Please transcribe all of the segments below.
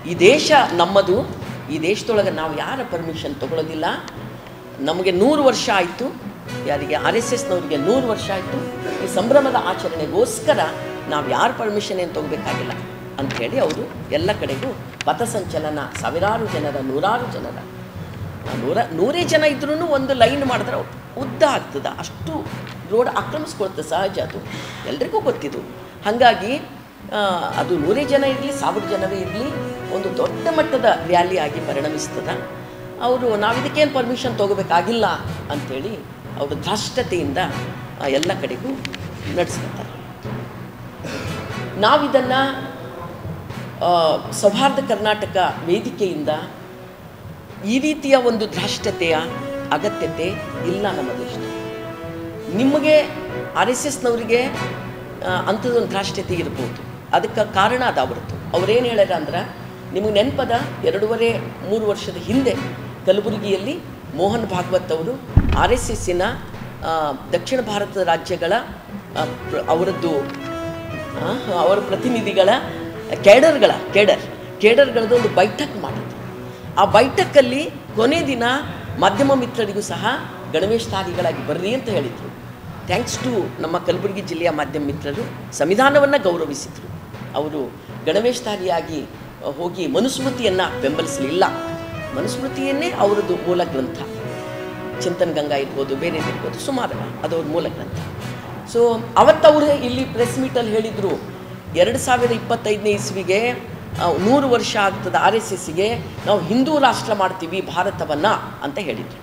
ಈ ದೇಶ ನಮ್ಮದು, ಈ ದೇಶದೊಳಗೆ ನಾವು ಯಾರ ಪರ್ಮಿಷನ್ ತೊಗೊಳ್ಳೋದಿಲ್ಲ. ನಮಗೆ 100 ವರ್ಷ ಆಯಿತು, ಯಾರಿಗೆ RSSನವರಿಗೆ 100 ವರ್ಷ ಆಯಿತು. ಈ ಸಂಭ್ರಮದ ಆಚರಣೆಗೋಸ್ಕರ ನಾವು ಯಾರ ಪರ್ಮಿಷನ್ ಏನು ತೊಗೋಬೇಕಾಗಿಲ್ಲ ಅಂಥೇಳಿ ಅವರು ಎಲ್ಲ ಕಡೆಗೂ ಪಥಸಂಚಲನ, ಸಾವಿರಾರು ಜನರ, ನೂರಾರು ಜನರ, 100 ಜನ ಇದ್ರೂ ಒಂದು ಲೈನ್ ಮಾಡಿದ್ರೆ ಉದ್ದ ಆಗ್ತದೆ, ಅಷ್ಟು ರೋಡ್ ಆಕ್ರಮಿಸ್ಕೊಳ್ತದೆ, ಸಹಜ, ಅದು ಎಲ್ರಿಗೂ ಗೊತ್ತಿದ್ದು. ಹಾಗಾಗಿ ಅದು 100 ಜನ ಇರಲಿ, 1000 ಜನವೇ ಇರಲಿ, ಒಂದು ದೊಡ್ಡ ಮಟ್ಟದ ರ್ಯಾಲಿ ಆಗಿ ಪರಿಣಮಿಸ್ತದೆ. ಅವರು ನಾವು ಇದಕ್ಕೇನು ಪರ್ಮಿಷನ್ ತೊಗೋಬೇಕಾಗಿಲ್ಲ ಅಂಥೇಳಿ ಅವರು ಧೃಷ್ಟತೆಯಿಂದ ಎಲ್ಲ ಕಡೆಗೂ ನಡೆಸ್ಕೊತಾರೆ. ನಾವಿದನ್ನು ಸೌಹಾರ್ದ ಕರ್ನಾಟಕ ವೇದಿಕೆಯಿಂದ ಈ ರೀತಿಯ ಒಂದು ಧೃಷ್ಟತೆಯ ಅಗತ್ಯತೆ ಇಲ್ಲ ನಮ್ಮ ದೇಶದಲ್ಲಿ. ನಿಮಗೆ RSSನವರಿಗೆ ಅಂಥದ್ದೊಂದು ಧೃಷ್ಟತೆ ಇರ್ಬೋದು, ಅದಕ್ಕೆ ಕಾರಣ ಅದು ಅವ್ರದ್ದು. ಅವ್ರೇನು ಹೇಳ್ಯಾರ ಅಂದ್ರೆ, ನಿಮಗೆ ನೆನಪದ 2.5-3 ವರ್ಷದ ಹಿಂದೆ ಕಲಬುರಗಿಯಲ್ಲಿ ಮೋಹನ್ ಭಾಗವತ್ ಅವರು RSSನ ದಕ್ಷಿಣ ಭಾರತದ ರಾಜ್ಯಗಳ ಅವರ ಪ್ರತಿನಿಧಿಗಳ ಕೇಡರ್ಗಳದ್ದು ಒಂದು ಬೈಠಕ್ ಮಾಡಿದ್ರು. ಆ ಬೈಠಕ್ಕಲ್ಲಿ ಕೊನೆ ದಿನ ಮಾಧ್ಯಮ ಮಿತ್ರರಿಗೂ ಸಹ ಗಣವೇಶಧಾರಿಗಳಾಗಿ ಬರ್ರಿ ಅಂತ ಹೇಳಿದರು. ಥ್ಯಾಂಕ್ಸ್ ಟು ನಮ್ಮ ಕಲಬುರಗಿ ಜಿಲ್ಲೆಯ ಮಾಧ್ಯಮ ಮಿತ್ರರು ಸಂವಿಧಾನವನ್ನು ಗೌರವಿಸಿದರು. ಅವರು ಗಣವೇಶಧಾರಿಯಾಗಿ ಹೋಗಿ ಮನುಸ್ಮೃತಿಯನ್ನು ಬೆಂಬಲಿಸಲಿಲ್ಲ. ಮನುಸ್ಮೃತಿಯನ್ನೇ ಅವರದ್ದು ಮೂಲ ಗ್ರಂಥ, ಚಿಂತನ್ ಗಂಗಾ ಇರ್ಬೋದು, ಬೇರೆ ಇರ್ಬೋದು, ಸುಮಾರು ಅದವ್ರ ಮೂಲ ಗ್ರಂಥ. ಸೊ ಅವತ್ತವರು ಇಲ್ಲಿ ಪ್ರೆಸ್ ಮೀಟಲ್ಲಿ ಹೇಳಿದರು, 2025ನೇ ಇಸ್ವಿಗೆ 100 ವರ್ಷ ಆಗ್ತದೆ RSSಗೆ, ನಾವು ಹಿಂದೂ ರಾಷ್ಟ್ರ ಮಾಡ್ತೀವಿ ಭಾರತವನ್ನು ಅಂತ ಹೇಳಿದರು.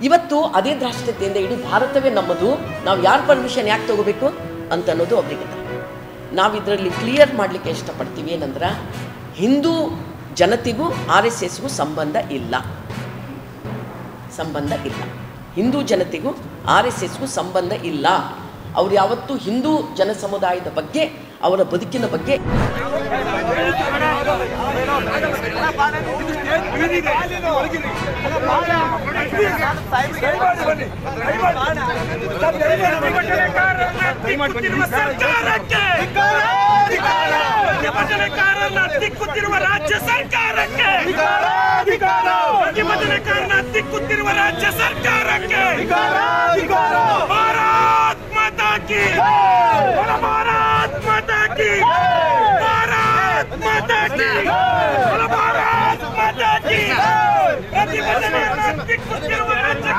ಇವತ್ತು ಅದೇ ಧೃಷ್ಟತೆಯಿಂದ ಇಡೀ ಭಾರತವೇ ನಮ್ಮದು, ನಾವು ಯಾರ ಪರ್ಮಿಷನ್ ಯಾಕೆ ತೊಗೋಬೇಕು ಅಂತ ಅನ್ನೋದು ಅವರಿಗೆ. ನಾವು ಇದರಲ್ಲಿ ಕ್ಲಿಯರ್ ಮಾಡಲಿಕ್ಕೆ ಇಷ್ಟಪಡ್ತೀವಿ ಏನಂದ್ರೆ, ಹಿಂದೂ ಜನತೆಗೂ RSSಗೂ ಸಂಬಂಧ ಇಲ್ಲ. ಹಿಂದೂ ಜನತೆಗೂ RSSಗೂ ಸಂಬಂಧ ಇಲ್ಲ. ಅವ್ರು ಯಾವತ್ತೂ ಹಿಂದೂ ಜನ ಸಮುದಾಯದ ಬಗ್ಗೆ, ಅವರ ಬದುಕಿನ ಬಗ್ಗೆ ರಾಜ್ಯ ಸರ್ಕಾರಕ್ಕೆ ಭಾರತ್ ಮಾತಾ ಕಿ, ಭಾರತ್ ಮಾತಾ ಕಿ, ಭಾರತ್ ಮಾತಾ ಕಿ, ಭಾರತ್ ಮಾತಾ ಕಿ. ಪ್ರತಿಭಟನೆಯನ್ನು ದಿಕ್ಕುತ್ತಿರುವ ರಾಜ್ಯ